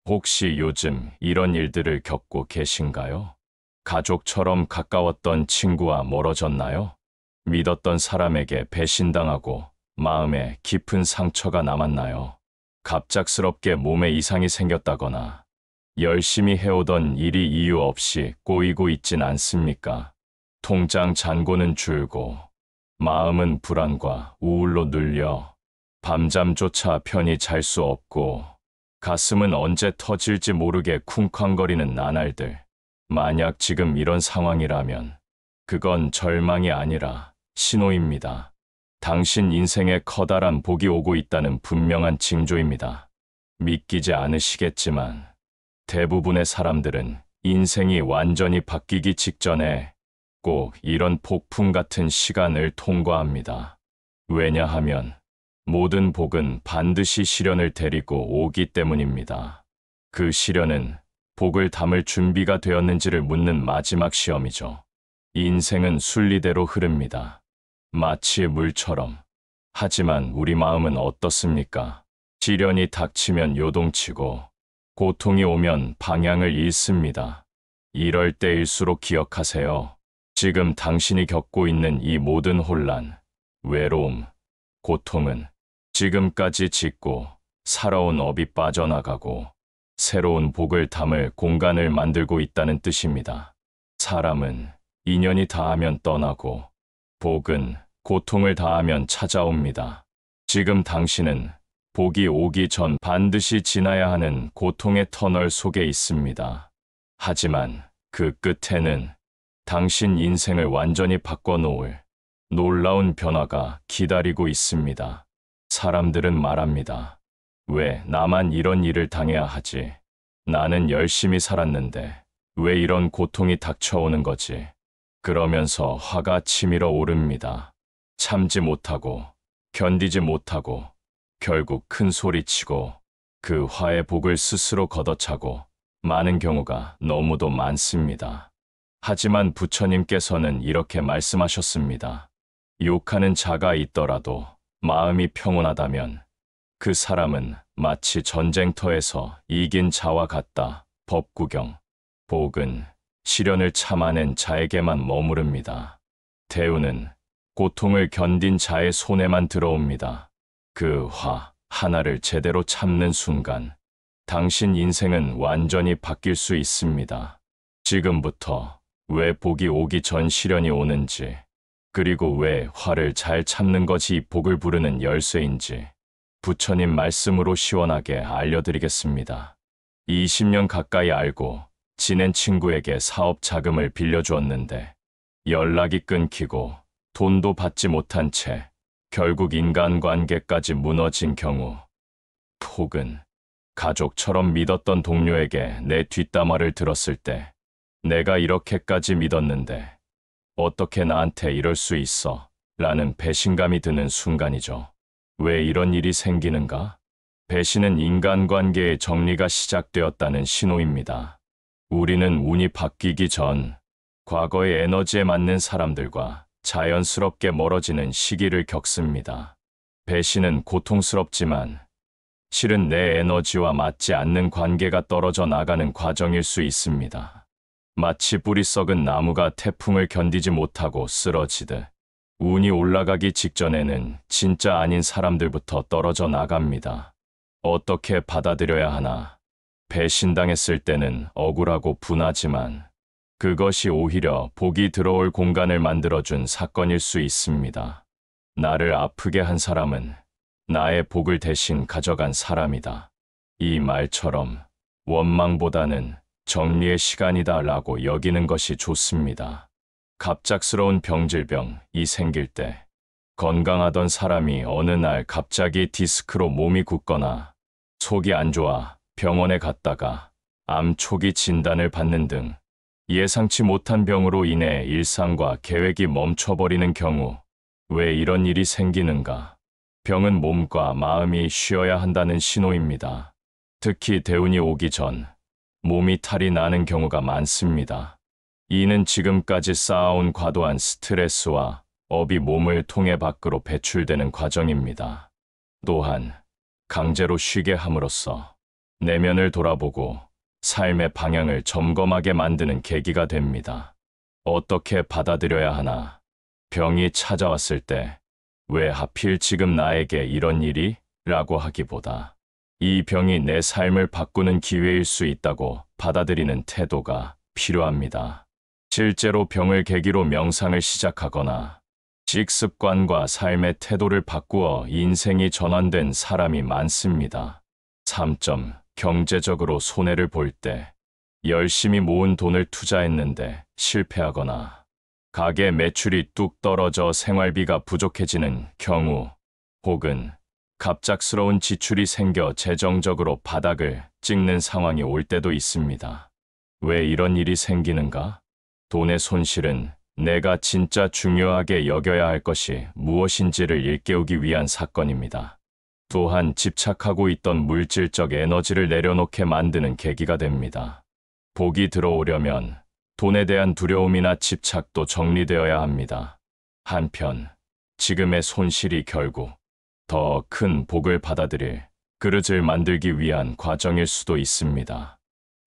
혹시 요즘 이런 일들을 겪고 계신가요? 가족처럼 가까웠던 친구와 멀어졌나요? 믿었던 사람에게 배신당하고 마음에 깊은 상처가 남았나요? 갑작스럽게 몸에 이상이 생겼다거나 열심히 해오던 일이 이유 없이 꼬이고 있진 않습니까? 통장 잔고는 줄고 마음은 불안과 우울로 눌려 밤잠조차 편히 잘 수 없고 가슴은 언제 터질지 모르게 쿵쾅거리는 나날들. 만약 지금 이런 상황이라면 그건 절망이 아니라 신호입니다. 당신 인생에 커다란 복이 오고 있다는 분명한 징조입니다. 믿기지 않으시겠지만 대부분의 사람들은 인생이 완전히 바뀌기 직전에 꼭 이런 폭풍 같은 시간을 통과합니다. 왜냐하면 모든 복은 반드시 시련을 데리고 오기 때문입니다. 그 시련은 복을 담을 준비가 되었는지를 묻는 마지막 시험이죠. 인생은 순리대로 흐릅니다. 마치 물처럼. 하지만 우리 마음은 어떻습니까? 시련이 닥치면 요동치고 고통이 오면 방향을 잃습니다. 이럴 때일수록 기억하세요. 지금 당신이 겪고 있는 이 모든 혼란, 외로움, 고통은 지금까지 짓고 살아온 업이 빠져나가고 새로운 복을 담을 공간을 만들고 있다는 뜻입니다. 사람은 인연이 닿으면 떠나고 복은 고통을 다하면 찾아옵니다. 지금 당신은 복이 오기 전 반드시 지나야 하는 고통의 터널 속에 있습니다. 하지만 그 끝에는 당신 인생을 완전히 바꿔놓을 놀라운 변화가 기다리고 있습니다. 사람들은 말합니다. 왜 나만 이런 일을 당해야 하지? 나는 열심히 살았는데 왜 이런 고통이 닥쳐오는 거지? 그러면서 화가 치밀어 오릅니다. 참지 못하고 견디지 못하고 결국 큰 소리치고 그 화의 복을 스스로 걷어차고 많은 경우가 너무도 많습니다. 하지만 부처님께서는 이렇게 말씀하셨습니다. 욕하는 자가 있더라도 마음이 평온하다면 그 사람은 마치 전쟁터에서 이긴 자와 같다. 법구경. 복은 시련을 참아낸 자에게만 머무릅니다. 대우는 고통을 견딘 자의 손에만 들어옵니다. 그 화 하나를 제대로 참는 순간 당신 인생은 완전히 바뀔 수 있습니다. 지금부터 왜 복이 오기 전 시련이 오는지, 그리고 왜 화를 잘 참는 것이 복을 부르는 열쇠인지 부처님 말씀으로 시원하게 알려드리겠습니다. 20년 가까이 알고 지낸 친구에게 사업 자금을 빌려주었는데 연락이 끊기고 돈도 받지 못한 채 결국 인간관계까지 무너진 경우, 혹은 가족처럼 믿었던 동료에게 내 뒷담화를 들었을 때 내가 이렇게까지 믿었는데 어떻게 나한테 이럴 수 있어? 라는 배신감이 드는 순간이죠. 왜 이런 일이 생기는가? 배신은 인간관계의 정리가 시작되었다는 신호입니다. 우리는 운이 바뀌기 전 과거의 에너지에 맞는 사람들과 자연스럽게 멀어지는 시기를 겪습니다. 배신은 고통스럽지만 실은 내 에너지와 맞지 않는 관계가 떨어져 나가는 과정일 수 있습니다. 마치 뿌리 썩은 나무가 태풍을 견디지 못하고 쓰러지듯 운이 올라가기 직전에는 진짜 아닌 사람들부터 떨어져 나갑니다. 어떻게 받아들여야 하나? 배신당했을 때는 억울하고 분하지만 그것이 오히려 복이 들어올 공간을 만들어준 사건일 수 있습니다. 나를 아프게 한 사람은 나의 복을 대신 가져간 사람이다. 이 말처럼 원망보다는 정리의 시간이다 라고 여기는 것이 좋습니다. 갑작스러운 병질병이 생길 때 건강하던 사람이 어느 날 갑자기 디스크로 몸이 굳거나 속이 안 좋아 병원에 갔다가 암 초기 진단을 받는 등 예상치 못한 병으로 인해 일상과 계획이 멈춰버리는 경우, 왜 이런 일이 생기는가? 병은 몸과 마음이 쉬어야 한다는 신호입니다. 특히 대운이 오기 전 몸이 탈이 나는 경우가 많습니다. 이는 지금까지 쌓아온 과도한 스트레스와 업이 몸을 통해 밖으로 배출되는 과정입니다. 또한 강제로 쉬게 함으로써 내면을 돌아보고 삶의 방향을 점검하게 만드는 계기가 됩니다. 어떻게 받아들여야 하나? 병이 찾아왔을 때, 왜 하필 지금 나에게 이런 일이? 라고 하기보다, 이 병이 내 삶을 바꾸는 기회일 수 있다고 받아들이는 태도가 필요합니다. 실제로 병을 계기로 명상을 시작하거나 식습관과 삶의 태도를 바꾸어 인생이 전환된 사람이 많습니다. 3점. 경제적으로 손해를 볼 때, 열심히 모은 돈을 투자했는데 실패하거나 가게 매출이 뚝 떨어져 생활비가 부족해지는 경우, 혹은 갑작스러운 지출이 생겨 재정적으로 바닥을 찍는 상황이 올 때도 있습니다. 왜 이런 일이 생기는가? 돈의 손실은 내가 진짜 중요하게 여겨야 할 것이 무엇인지를 일깨우기 위한 사건입니다. 또한 집착하고 있던 물질적 에너지를 내려놓게 만드는 계기가 됩니다. 복이 들어오려면 돈에 대한 두려움이나 집착도 정리되어야 합니다. 한편, 지금의 손실이 결국 더 큰 복을 받아들일 그릇을 만들기 위한 과정일 수도 있습니다.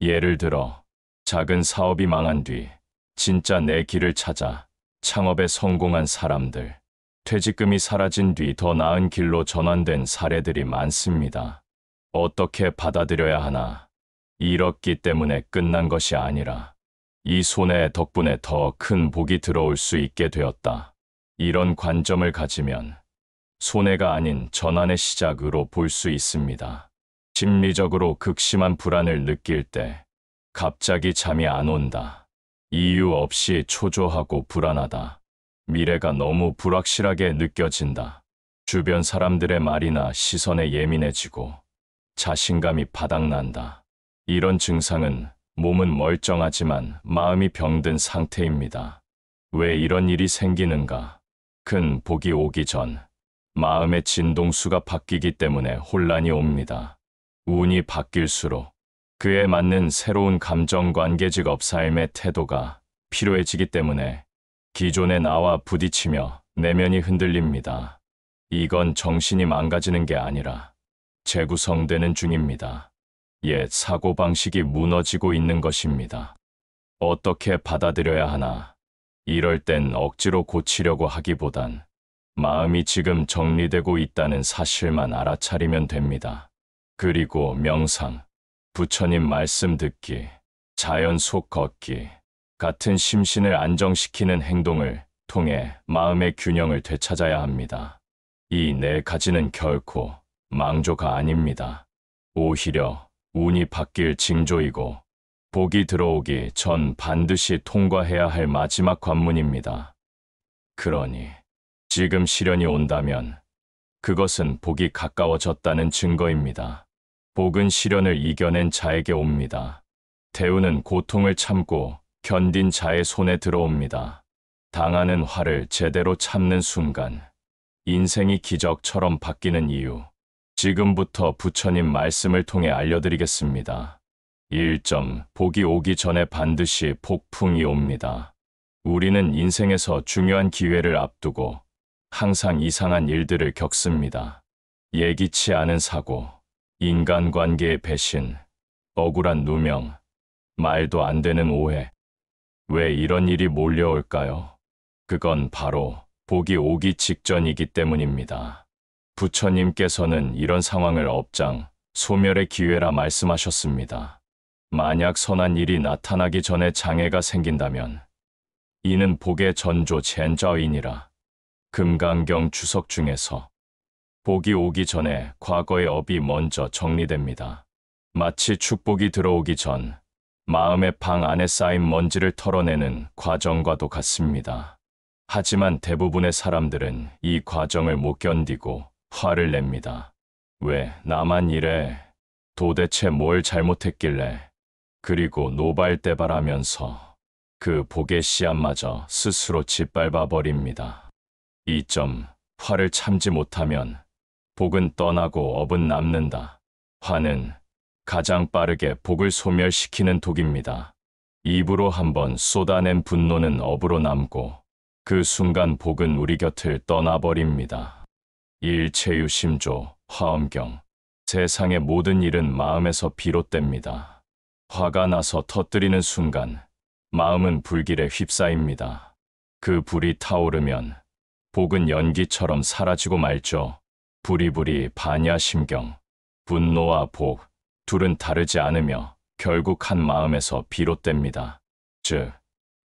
예를 들어, 작은 사업이 망한 뒤 진짜 내 길을 찾아 창업에 성공한 사람들, 퇴직금이 사라진 뒤 더 나은 길로 전환된 사례들이 많습니다. 어떻게 받아들여야 하나? 잃었기 때문에 끝난 것이 아니라 이 손해 덕분에 더 큰 복이 들어올 수 있게 되었다. 이런 관점을 가지면 손해가 아닌 전환의 시작으로 볼 수 있습니다. 심리적으로 극심한 불안을 느낄 때 갑자기 잠이 안 온다. 이유 없이 초조하고 불안하다. 미래가 너무 불확실하게 느껴진다. 주변 사람들의 말이나 시선에 예민해지고 자신감이 바닥난다. 이런 증상은 몸은 멀쩡하지만 마음이 병든 상태입니다. 왜 이런 일이 생기는가? 큰 복이 오기 전 마음의 진동수가 바뀌기 때문에 혼란이 옵니다. 운이 바뀔수록 그에 맞는 새로운 감정관계 직업 삶의 태도가 필요해지기 때문에 기존의 나와 부딪히며 내면이 흔들립니다. 이건 정신이 망가지는 게 아니라 재구성되는 중입니다. 옛 사고방식이 무너지고 있는 것입니다. 어떻게 받아들여야 하나? 이럴 땐 억지로 고치려고 하기보단 마음이 지금 정리되고 있다는 사실만 알아차리면 됩니다. 그리고 명상, 부처님 말씀 듣기, 자연 속 걷기 같은 심신을 안정시키는 행동을 통해 마음의 균형을 되찾아야 합니다. 이 네 가지는 결코 망조가 아닙니다. 오히려 운이 바뀔 징조이고 복이 들어오기 전 반드시 통과해야 할 마지막 관문입니다. 그러니 지금 시련이 온다면 그것은 복이 가까워졌다는 증거입니다. 복은 시련을 이겨낸 자에게 옵니다. 태우는 고통을 참고 견딘 자의 손에 들어옵니다. 당하는 화를 제대로 참는 순간 인생이 기적처럼 바뀌는 이유, 지금부터 부처님 말씀을 통해 알려드리겠습니다. 1점. 복이 오기 전에 반드시 폭풍이 옵니다. 우리는 인생에서 중요한 기회를 앞두고 항상 이상한 일들을 겪습니다. 예기치 않은 사고, 인간관계의 배신, 억울한 누명, 말도 안 되는 오해. 왜 이런 일이 몰려올까요? 그건 바로 복이 오기 직전이기 때문입니다. 부처님께서는 이런 상황을 업장, 소멸의 기회라 말씀하셨습니다. 만약 선한 일이 나타나기 전에 장애가 생긴다면 이는 복의 전조 젠자인이라. 금강경 주석 중에서 복이 오기 전에 과거의 업이 먼저 정리됩니다. 마치 축복이 들어오기 전 마음의 방 안에 쌓인 먼지를 털어내는 과정과도 같습니다. 하지만 대부분의 사람들은 이 과정을 못 견디고 화를 냅니다. 왜 나만 이래? 도대체 뭘 잘못했길래? 그리고 노발대발하면서 그 복의 씨앗마저 스스로 짓밟아 버립니다. 2점. 화를 참지 못하면 복은 떠나고 업은 남는다. 화는 가장 빠르게 복을 소멸시키는 독입니다. 입으로 한번 쏟아낸 분노는 업으로 남고 그 순간 복은 우리 곁을 떠나버립니다. 일체유심조, 화엄경. 세상의 모든 일은 마음에서 비롯됩니다. 화가 나서 터뜨리는 순간 마음은 불길에 휩싸입니다. 그 불이 타오르면 복은 연기처럼 사라지고 말죠. 부리부리 반야심경, 분노와 복, 둘은 다르지 않으며 결국 한 마음에서 비롯됩니다. 즉,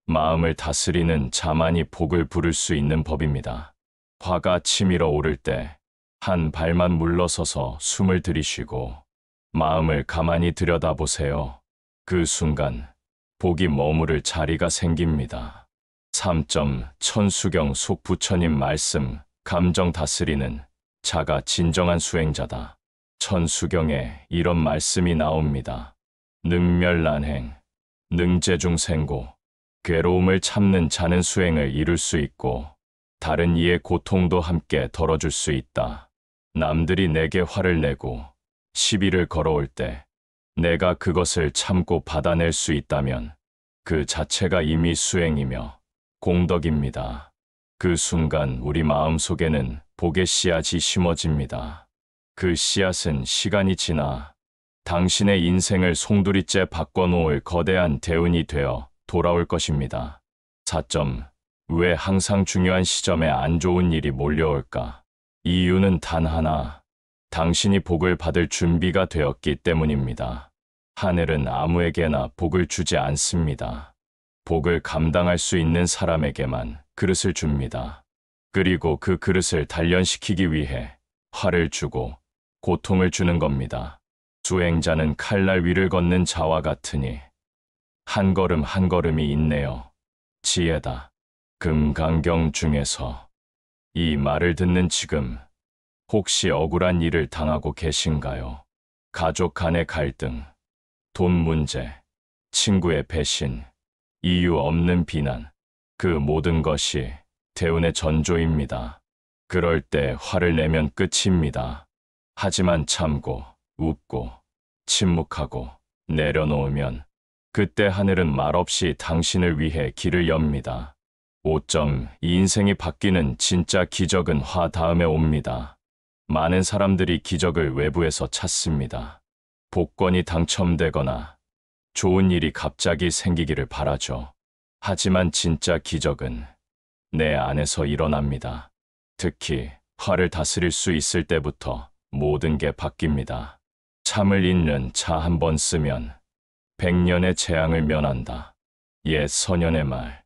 마음을 다스리는 자만이 복을 부를 수 있는 법입니다. 화가 치밀어 오를 때 한 발만 물러서서 숨을 들이쉬고 마음을 가만히 들여다보세요. 그 순간 복이 머무를 자리가 생깁니다. 3점 천수경 속 부처님 말씀, 감정 다스리는 자가 진정한 수행자다. 천수경에 이런 말씀이 나옵니다. 능멸난행, 능재중생고, 괴로움을 참는 자는 수행을 이룰 수 있고 다른 이의 고통도 함께 덜어줄 수 있다. 남들이 내게 화를 내고 시비를 걸어올 때 내가 그것을 참고 받아낼 수 있다면 그 자체가 이미 수행이며 공덕입니다. 그 순간 우리 마음속에는 복의 씨앗이 심어집니다. 그 씨앗은 시간이 지나 당신의 인생을 송두리째 바꿔놓을 거대한 대운이 되어 돌아올 것입니다. 4점. 왜 항상 중요한 시점에 안 좋은 일이 몰려올까? 이유는 단 하나, 당신이 복을 받을 준비가 되었기 때문입니다. 하늘은 아무에게나 복을 주지 않습니다. 복을 감당할 수 있는 사람에게만 그릇을 줍니다. 그리고 그 그릇을 단련시키기 위해 화를 주고 고통을 주는 겁니다. 수행자는 칼날 위를 걷는 자와 같으니 한 걸음 한 걸음이 있네요. 지혜다. 금강경 중에서 이 말을 듣는 지금 혹시 억울한 일을 당하고 계신가요? 가족 간의 갈등, 돈 문제, 친구의 배신, 이유 없는 비난, 그 모든 것이 대운의 전조입니다. 그럴 때 화를 내면 끝입니다. 하지만 참고, 웃고, 침묵하고, 내려놓으면 그때 하늘은 말없이 당신을 위해 길을 엽니다. 5점. 이 인생이 바뀌는 진짜 기적은 화 다음에 옵니다. 많은 사람들이 기적을 외부에서 찾습니다. 복권이 당첨되거나 좋은 일이 갑자기 생기기를 바라죠. 하지만 진짜 기적은 내 안에서 일어납니다. 특히 화를 다스릴 수 있을 때부터 모든 게 바뀝니다. 참을 잃는 차 한 번 쓰면 100년의 재앙을 면한다. 옛 선현의 말.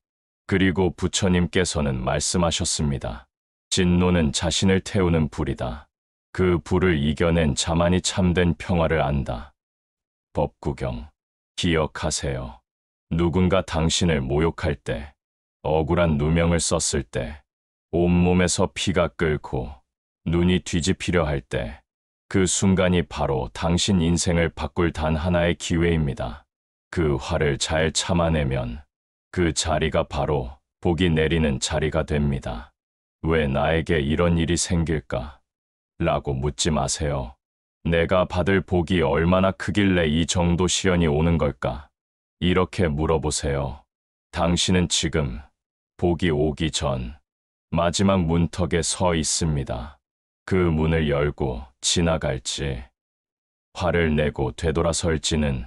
그리고 부처님께서는 말씀하셨습니다. 진노는 자신을 태우는 불이다. 그 불을 이겨낸 자만이 참된 평화를 안다. 법구경. 기억하세요. 누군가 당신을 모욕할 때, 억울한 누명을 썼을 때, 온몸에서 피가 끓고 눈이 뒤집히려 할 때, 그 순간이 바로 당신 인생을 바꿀 단 하나의 기회입니다. 그 화를 잘 참아내면 그 자리가 바로 복이 내리는 자리가 됩니다. 왜 나에게 이런 일이 생길까? 라고 묻지 마세요. 내가 받을 복이 얼마나 크길래 이 정도 시련이 오는 걸까? 이렇게 물어보세요. 당신은 지금 복이 오기 전 마지막 문턱에 서 있습니다. 그 문을 열고 지나갈지, 화를 내고 되돌아설지는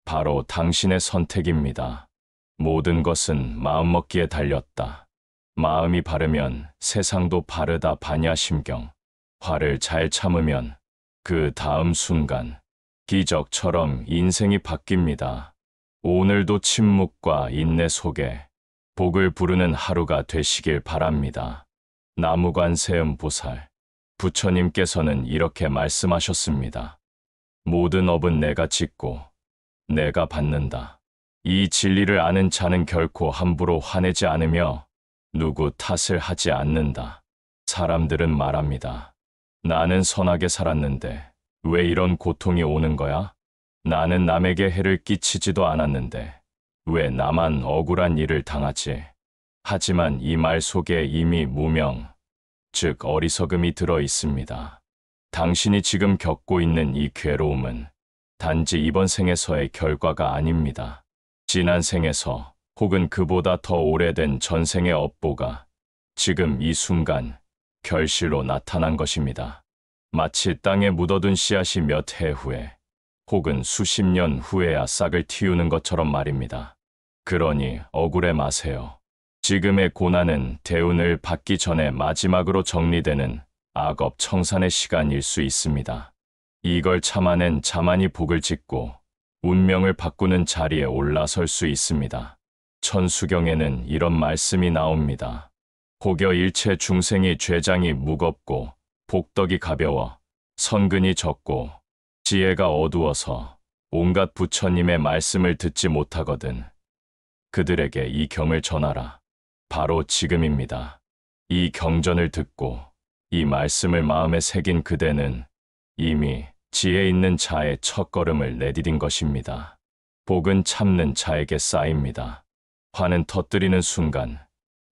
바로 당신의 선택입니다. 모든 것은 마음먹기에 달렸다. 마음이 바르면 세상도 바르다. 반야심경. 화를 잘 참으면 그 다음 순간 기적처럼 인생이 바뀝니다. 오늘도 침묵과 인내 속에 복을 부르는 하루가 되시길 바랍니다. 나무관세음보살. 부처님께서는 이렇게 말씀하셨습니다. 모든 업은 내가 짓고 내가 받는다. 이 진리를 아는 자는 결코 함부로 화내지 않으며 누구 탓을 하지 않는다. 사람들은 말합니다. 나는 선하게 살았는데 왜 이런 고통이 오는 거야? 나는 남에게 해를 끼치지도 않았는데 왜 나만 억울한 일을 당하지? 하지만 이 말 속에 이미 무명, 즉 어리석음이 들어 있습니다. 당신이 지금 겪고 있는 이 괴로움은 단지 이번 생에서의 결과가 아닙니다. 지난 생에서 혹은 그보다 더 오래된 전생의 업보가 지금 이 순간 결실로 나타난 것입니다. 마치 땅에 묻어둔 씨앗이 몇 해 후에 혹은 수십 년 후에야 싹을 틔우는 것처럼 말입니다. 그러니 억울해 마세요. 지금의 고난은 대운을 받기 전에 마지막으로 정리되는 악업 청산의 시간일 수 있습니다. 이걸 참아낸 자만이 복을 짓고 운명을 바꾸는 자리에 올라설 수 있습니다. 천수경에는 이런 말씀이 나옵니다. 혹여 일체 중생이 죄장이 무겁고 복덕이 가벼워 선근이 적고 지혜가 어두워서 온갖 부처님의 말씀을 듣지 못하거든 그들에게 이 경을 전하라. 바로 지금입니다. 이 경전을 듣고 이 말씀을 마음에 새긴 그대는 이미 지혜 있는 자의 첫걸음을 내디딘 것입니다. 복은 참는 자에게 쌓입니다. 화는 터뜨리는 순간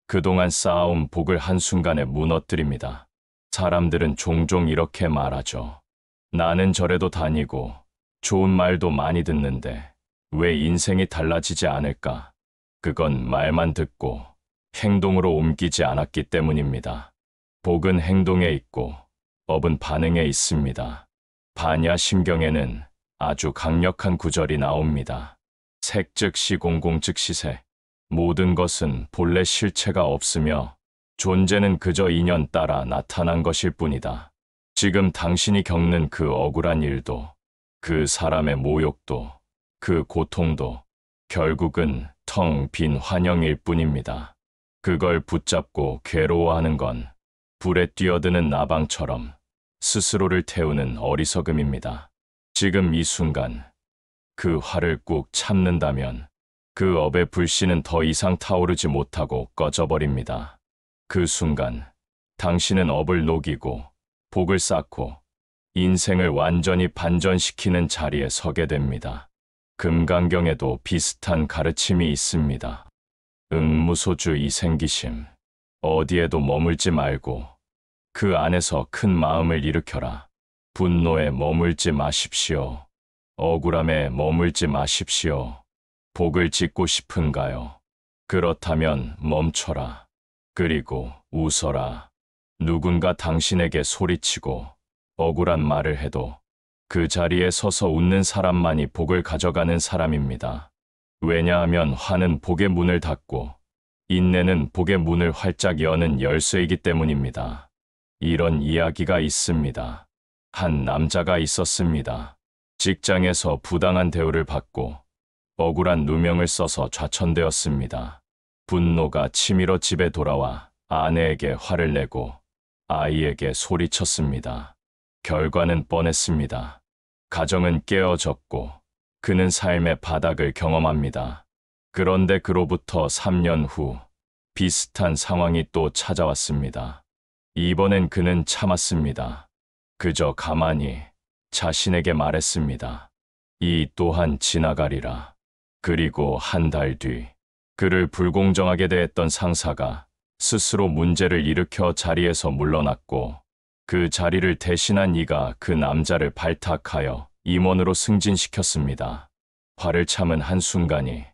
그동안 쌓아온 복을 한순간에 무너뜨립니다. 사람들은 종종 이렇게 말하죠. 나는 절에도 다니고 좋은 말도 많이 듣는데 왜 인생이 달라지지 않을까? 그건 말만 듣고 행동으로 옮기지 않았기 때문입니다. 복은 행동에 있고 업은 반응에 있습니다. 반야심경에는 아주 강력한 구절이 나옵니다. 색 즉시 공공 즉시 색. 모든 것은 본래 실체가 없으며 존재는 그저 인연 따라 나타난 것일 뿐이다. 지금 당신이 겪는 그 억울한 일도, 그 사람의 모욕도, 그 고통도 결국은 텅 빈 환영일 뿐입니다. 그걸 붙잡고 괴로워하는 건 불에 뛰어드는 나방처럼 스스로를 태우는 어리석음입니다. 지금 이 순간 그 화를 꾹 참는다면 그 업의 불씨는 더 이상 타오르지 못하고 꺼져버립니다. 그 순간 당신은 업을 녹이고 복을 쌓고 인생을 완전히 반전시키는 자리에 서게 됩니다. 금강경에도 비슷한 가르침이 있습니다. 응무소주 이생기심. 어디에도 머물지 말고 그 안에서 큰 마음을 일으켜라. 분노에 머물지 마십시오. 억울함에 머물지 마십시오. 복을 짓고 싶은가요? 그렇다면 멈춰라. 그리고 웃어라. 누군가 당신에게 소리치고 억울한 말을 해도 그 자리에 서서 웃는 사람만이 복을 가져가는 사람입니다. 왜냐하면 화는 복의 문을 닫고 인내는 복의 문을 활짝 여는 열쇠이기 때문입니다. 이런 이야기가 있습니다. 한 남자가 있었습니다. 직장에서 부당한 대우를 받고 억울한 누명을 써서 좌천되었습니다. 분노가 치밀어 집에 돌아와 아내에게 화를 내고 아이에게 소리쳤습니다. 결과는 뻔했습니다. 가정은 깨어졌고 그는 삶의 바닥을 경험합니다. 그런데 그로부터 3년 후 비슷한 상황이 또 찾아왔습니다. 이번엔 그는 참았습니다. 그저 가만히 자신에게 말했습니다. 이 또한 지나가리라. 그리고 한 달 뒤 그를 불공정하게 대했던 상사가 스스로 문제를 일으켜 자리에서 물러났고 그 자리를 대신한 이가 그 남자를 발탁하여 임원으로 승진시켰습니다. 화를 참은 한순간이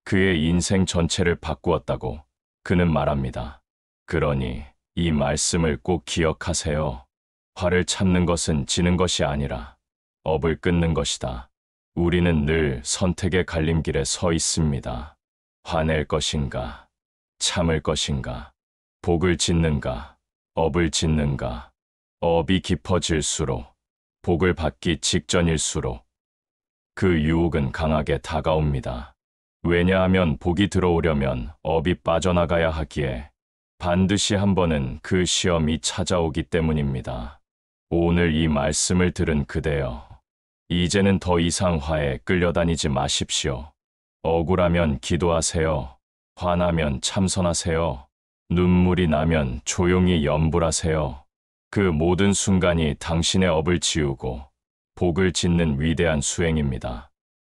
그의 인생 전체를 바꾸었다고 그는 말합니다. 그러니 이 말씀을 꼭 기억하세요. 화를 참는 것은 지는 것이 아니라 업을 끊는 것이다. 우리는 늘 선택의 갈림길에 서 있습니다. 화낼 것인가, 참을 것인가, 복을 짓는가, 업을 짓는가. 업이 깊어질수록, 복을 받기 직전일수록 그 유혹은 강하게 다가옵니다. 왜냐하면 복이 들어오려면 업이 빠져나가야 하기에 반드시 한 번은 그 시험이 찾아오기 때문입니다. 오늘 이 말씀을 들은 그대여, 이제는 더 이상 화에 끌려다니지 마십시오. 억울하면 기도하세요. 화나면 참선하세요. 눈물이 나면 조용히 염불하세요. 그 모든 순간이 당신의 업을 지우고 복을 짓는 위대한 수행입니다.